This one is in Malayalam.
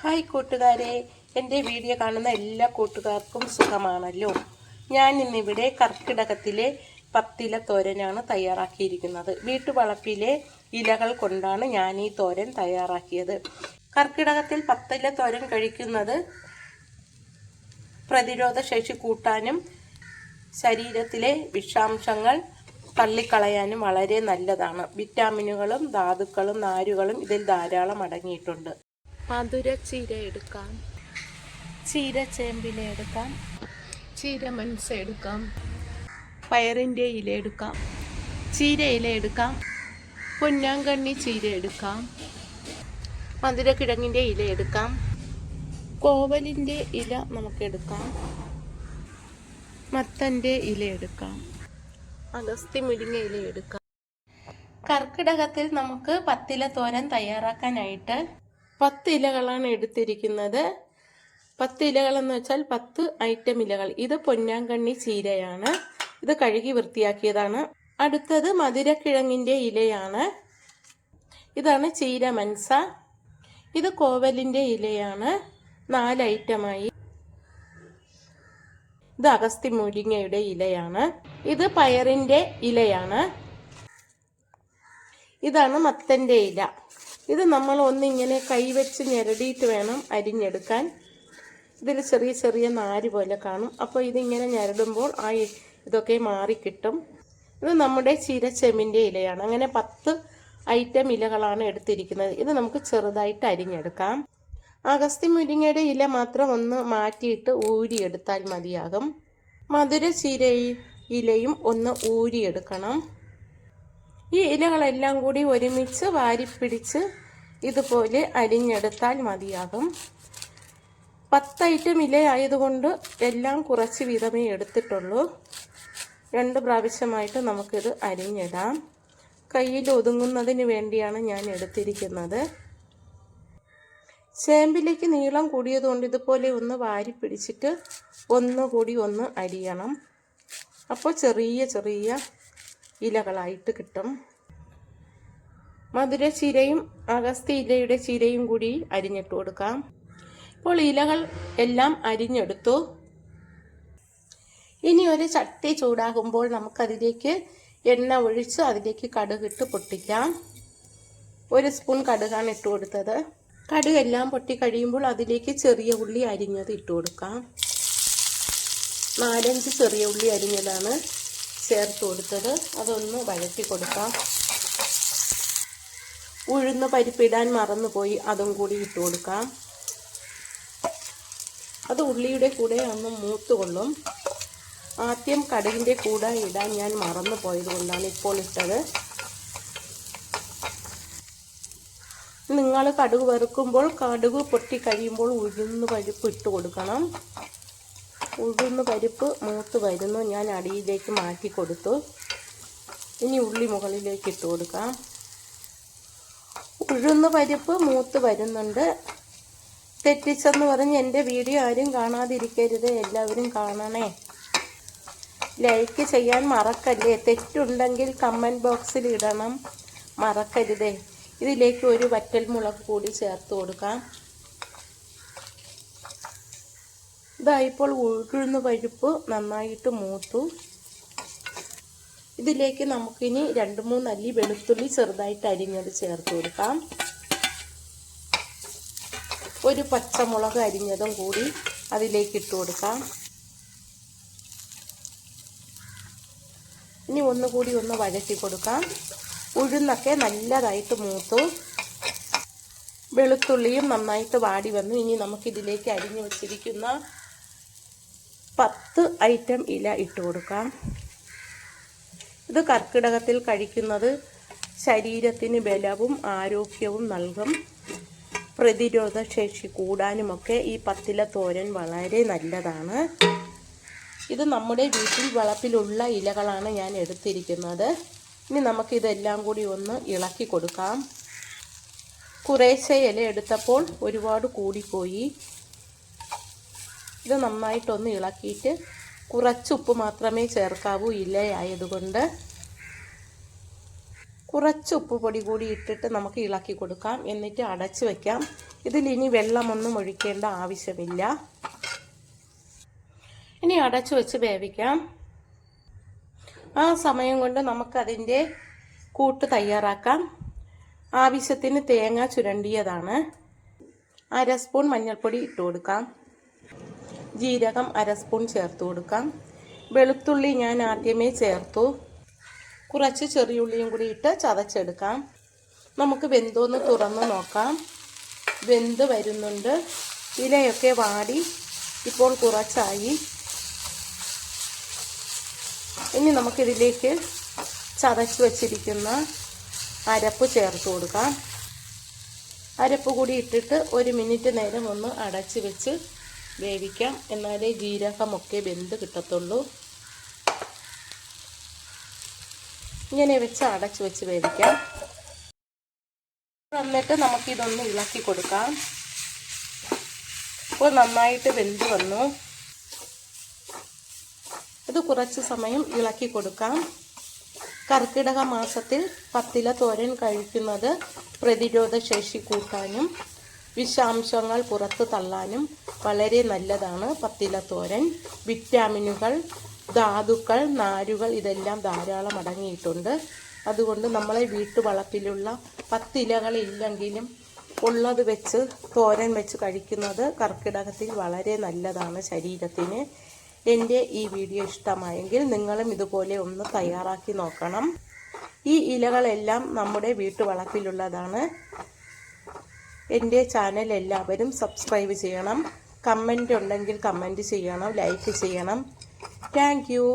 ഹായ് കൂട്ടുകാരെ, എൻ്റെ വീഡിയോ കാണുന്ന എല്ലാ കൂട്ടുകാർക്കും സുഖമാണല്ലോ. ഞാൻ ഇന്നിവിടെ കർക്കിടകത്തിലെ പത്തില തോരനാണ് തയ്യാറാക്കിയിരിക്കുന്നത്. വീട്ടുവളപ്പിലെ ഇലകൾ കൊണ്ടാണ് ഞാൻ ഈ തോരൻ തയ്യാറാക്കിയത്. കർക്കിടകത്തിൽ പത്തില തോരൻ കഴിക്കുന്നത് പ്രതിരോധ ശേഷി കൂട്ടാനും ശരീരത്തിലെ വിഷാംശങ്ങൾ തള്ളിക്കളയാനും വളരെ നല്ലതാണ്. വിറ്റാമിനുകളും ധാതുക്കളും നാരുകളും ഇതിൽ ധാരാളം അടങ്ങിയിട്ടുണ്ട്. മധുര ചീര എടുക്കാം, ചീര ചേമ്പില എടുക്കാം, ചീര മനസ്സ എടുക്കാം, പയറിൻ്റെ ഇല എടുക്കാം, ചീര ഇല എടുക്കാം, പൊന്നാങ്കണ്ണി ചീര എടുക്കാം, മധുരക്കിഴങ്ങിൻ്റെ ഇല എടുക്കാം, കോവലിൻ്റെ ഇല നമുക്കെടുക്കാം, മത്തൻ്റെ ഇല എടുക്കാം, അഗസ്തി മുരിങ്ങ ഇല എടുക്കാം. കർക്കിടകത്തിൽ നമുക്ക് പത്തില തോരൻ തയ്യാറാക്കാനായിട്ട് 10 ഇലകളാണ് എടുത്തിരിക്കുന്നത്. 10 ഇലകളെന്ന് വെച്ചാൽ 10 ഐറ്റം ഇലകൾ. ഇത് പൊന്നാങ്കണ്ണി ചീരയാണ്, ഇത് കഴുകി വൃത്തിയാക്കിയതാണ്. അടുത്തത് മധുരക്കിഴങ്ങിൻ്റെ ഇലയാണ്, ഇതാണ് ചീര മനസ. ഇത് കോവലിൻ്റെ ഇലയാണ്, 4 ഐറ്റമായി. ഇത് അഗസ്തി മുരിങ്ങയുടെ ഇലയാണ്. ഇത് പയറിൻ്റെ ഇലയാണ്. ഇതാണ് മത്തൻ്റെ ഇല. ഇത് നമ്മൾ ഒന്നിങ്ങനെ കൈവച്ച് ഞെരടിയിട്ട് വേണം അരിഞ്ഞെടുക്കാൻ. ഇതിൽ ചെറിയ ചെറിയ നാര് പോലെ കാണും, അപ്പോൾ ഇതിങ്ങനെ ഞെരടുമ്പോൾ ഇതൊക്കെ മാറിക്കിട്ടും. ഇത് നമ്മുടെ ചീരച്ചെമ്മിൻ്റെ ഇലയാണ്. അങ്ങനെ 10 ഐറ്റം ഇലകളാണ് എടുത്തിരിക്കുന്നത്. ഇത് നമുക്ക് ചെറുതായിട്ട് അരിഞ്ഞെടുക്കാം. അഗസ്തി മുരിങ്ങയുടെ ഇല മാത്രം ഒന്ന് മാറ്റിയിട്ട് ഊരിയെടുത്താൽ മതിയാകും. മധുര ചീര ഇലയും ഒന്ന് ഊരിയെടുക്കണം. ഈ ഇലകളെല്ലാം കൂടി ഒരുമിച്ച് വാരിപ്പിടിച്ച് ഇതുപോലെ അരിഞ്ഞെടുത്താൽ മതിയാകും. 10 ഐറ്റം ഇല ആയതുകൊണ്ട് എല്ലാം കുറച്ച് വീതമേ എടുത്തിട്ടുള്ളൂ. 2 പ്രാവശ്യമായിട്ട് നമുക്കിത് അരിഞ്ഞിടാം. കയ്യിൽ ഒതുങ്ങുന്നതിന് വേണ്ടിയാണ് ഞാൻ എടുത്തിരിക്കുന്നത്. ചേമ്പിലേക്ക് നീളം കൂടിയതുകൊണ്ട് ഇതുപോലെ ഒന്ന് വാരി പിടിച്ചിട്ട് ഒന്നുകൂടി ഒന്ന് അരിയണം. അപ്പോൾ ചെറിയ ചെറിയ ഇലകളായിട്ട് കിട്ടും. മധുര ചീരയും അഗസ്തി ഇലയുടെ ചീരയും കൂടി അരിഞ്ഞിട്ട് കൊടുക്കാം. ഇപ്പോൾ ഇലകൾ എല്ലാം അരിഞ്ഞെടുത്തു. ഇനി ഒരു ചട്ടി ചൂടാകുമ്പോൾ നമുക്കതിലേക്ക് എണ്ണ ഒഴിച്ച് അതിലേക്ക് കടുകിട്ട് പൊട്ടിക്കാം. 1 സ്പൂൺ കടുകാണ് ഇട്ട് കൊടുത്തത്. കടുകെല്ലാം പൊട്ടി കഴിയുമ്പോൾ അതിലേക്ക് ചെറിയ ഉള്ളി അരിഞ്ഞത് ഇട്ട് കൊടുക്കാം. 4-5 ചെറിയ ഉള്ളി അരിഞ്ഞതാണ് ചേർത്ത് കൊടുത്തത്. അതൊന്ന് വഴറ്റി കൊടുക്കാം. ഉഴുന്ന് പരിപ്പിടാൻ മറന്നുപോയി, അതും കൂടി ഇട്ട് കൊടുക്കാം. അത് ഉള്ളിയുടെ കൂടെ ഒന്ന് മൂത്തുകൊള്ളും. ആദ്യം കടുകിൻ്റെ കൂടെ ഇടാൻ ഞാൻ മറന്നു പോയത് കൊണ്ടാണ് ഇപ്പോൾ ഇട്ടത്. നിങ്ങൾ കടുക് വറുക്കുമ്പോൾ കടുക് പൊട്ടി കഴിയുമ്പോൾ ഉഴുന്ന് പരിപ്പ് ഇട്ട് കൊടുക്കണം. ഉഴുന്ന് പരിപ്പ് മൂത്ത് വരുന്നു, ഞാൻ അടിയിലേക്ക് മാറ്റി കൊടുത്തു. ഇനി ഉള്ളി മുകളിലേക്ക് ഇട്ട് കൊടുക്കാം. ഉഴുന്ന് പരിപ്പ് മൂത്ത് വരുന്നുണ്ട്. തെറ്റിച്ചെന്ന് പറഞ്ഞ് എൻ്റെ വീഡിയോ ആരും കാണാതിരിക്കരുത്, എല്ലാവരും കാണണേ. ലൈക്ക് ചെയ്യാൻ മറക്കല്ലേ. തെറ്റുണ്ടെങ്കിൽ കമൻറ്റ് ബോക്സിൽ ഇടണം, മറക്കരുതേ. ഇതിലേക്ക് ഒരു വറ്റൽമുളക് കൂടി ചേർത്ത് കൊടുക്കാം. ഇതായിപ്പോൾ ഉഴുന്ന് പരിപ്പ് നന്നായിട്ട് മൂത്തു. ഇതിലേക്ക് നമുക്കിനി 2-3 അല്ലി വെളുത്തുള്ളി ചെറുതായിട്ട് അരിഞ്ഞത് ചേർത്ത് കൊടുക്കാം. ഒരു പച്ചമുളക് അരിഞ്ഞതും കൂടി അതിലേക്ക് ഇട്ട് കൊടുക്കാം. ഇനി ഒന്നുകൂടി ഒന്ന് വഴറ്റി കൊടുക്കാം. ഉഴുന്നൊക്കെ നല്ലതായിട്ട് മൂത്തു, വെളുത്തുള്ളിയും നന്നായിട്ട് വാടി വന്നു. ഇനി നമുക്കിതിലേക്ക് അരിഞ്ഞു വച്ചിരിക്കുന്ന 10 ഐറ്റം ഇല ഇട്ട് കൊടുക്കാം. ഇത് കർക്കിടകത്തിൽ കഴിക്കുന്നത് ശരീരത്തിന് ബലവും ആരോഗ്യവും നൽകും. പ്രതിരോധ ശേഷി കൂടാനുമൊക്കെ ഈ പത്തില തോരൻ വളരെ നല്ലതാണ്. ഇത് നമ്മുടെ വീട്ടിൽ വളപ്പിലുള്ള ഇലകളാണ് ഞാൻ എടുത്തിരിക്കുന്നത്. ഇനി നമുക്കിതെല്ലാം കൂടി ഒന്ന് ഇളക്കി കൊടുക്കാം. കുറേശ്ശെ ഇല എടുത്തപ്പോൾ ഒരുപാട് കൂടിപ്പോയി. ഇത് നന്നായിട്ടൊന്ന് ഇളക്കിയിട്ട് കുറച്ച് ഉപ്പ് മാത്രമേ ചേർക്കാവൂ ഇലയായതുകൊണ്ട്. കുറച്ച് ഉപ്പുപൊടി കൂടി ഇട്ടിട്ട് നമുക്ക് ഇളക്കി കൊടുക്കാം. എന്നിട്ട് അടച്ച് വയ്ക്കാം. ഇതിലിനി വെള്ളമൊന്നും ഒഴിക്കേണ്ട ആവശ്യമില്ല. ഇനി അടച്ചു വെച്ച് വേവിക്കാം. ആ സമയം കൊണ്ട് നമുക്കതിൻ്റെ കൂട്ട് തയ്യാറാക്കാം. ആവശ്യത്തിന് തേങ്ങ ചുരണ്ടിയതാണ്. 1/2 സ്പൂൺ മഞ്ഞൾപ്പൊടി ഇട്ട് കൊടുക്കാം. ജീരകം 1/2 സ്പൂൺ ചേർത്ത് കൊടുക്കാം. വെളുത്തുള്ളി ഞാൻ ആദ്യമേ ചേർത്തു. കുറച്ച് ചെറിയുള്ളിയും കൂടി ഇട്ട് ചതച്ചെടുക്കാം. നമുക്ക് വെന്തോന്ന് തുറന്ന് നോക്കാം. വെന്ത് വരുന്നുണ്ട്. ഇലയൊക്കെ വാടി ഇപ്പോൾ കുറച്ചായി. ഇനി നമുക്കിതിലേക്ക് ചതച്ച് വച്ചിരിക്കുന്ന അരപ്പ് ചേർത്ത് കൊടുക്കാം. അരപ്പ് കൂടി ഇട്ടിട്ട് 1 മിനിറ്റ് നേരം ഒന്ന് അടച്ച് വെച്ച് വേവിക്കാം. എന്നാലേ ജീരകമൊക്കെ വെന്ത് കിട്ടത്തുള്ളൂ. ഇങ്ങനെ വെച്ച് അടച്ച് വെച്ച് വേവിക്കാം. എന്നിട്ട് നമുക്കിതൊന്ന് ഇളക്കി കൊടുക്കാം. ഇപ്പോൾ നന്നായിട്ട് വെന്ത് വന്നു. ഇത് കുറച്ച് സമയം ഇളക്കി കൊടുക്കാം. കർക്കിടക മാസത്തിൽ പത്തില തോരൻ കഴിക്കുന്നത് പ്രതിരോധ ശേഷി കൂട്ടാനും വിഷാംശങ്ങൾ പുറത്തു തള്ളാനും വളരെ നല്ലതാണ്. പത്തില തോരൻ വിറ്റാമിനുകൾ, ധാതുക്കൾ, നാരുകൾ ഇതെല്ലാം ധാരാളം അടങ്ങിയിട്ടുണ്ട്. അതുകൊണ്ട് നമ്മളെ വീട്ടുവളപ്പിലുള്ള പത്തിലകളില്ലെങ്കിലും ഉള്ളത് വെച്ച് തോരൻ വെച്ച് കഴിക്കുന്നത് കർക്കിടകത്തിൽ വളരെ നല്ലതാണ് ശരീരത്തിന്. എൻ്റെ ഈ വീഡിയോ ഇഷ്ടമായെങ്കിൽ നിങ്ങളും ഇതുപോലെ ഒന്ന് തയ്യാറാക്കി നോക്കണം. ഈ ഇലകളെല്ലാം നമ്മുടെ വീട്ടുവളപ്പിലുള്ളതാണ്. എൻ്റെ ചാനൽ എല്ലാവരും സബ്സ്ക്രൈബ് ചെയ്യണം. കമൻ്റ് ഉണ്ടെങ്കിൽ കമൻ്റ് ചെയ്യണം, ലൈക്ക് ചെയ്യണം. Thank you.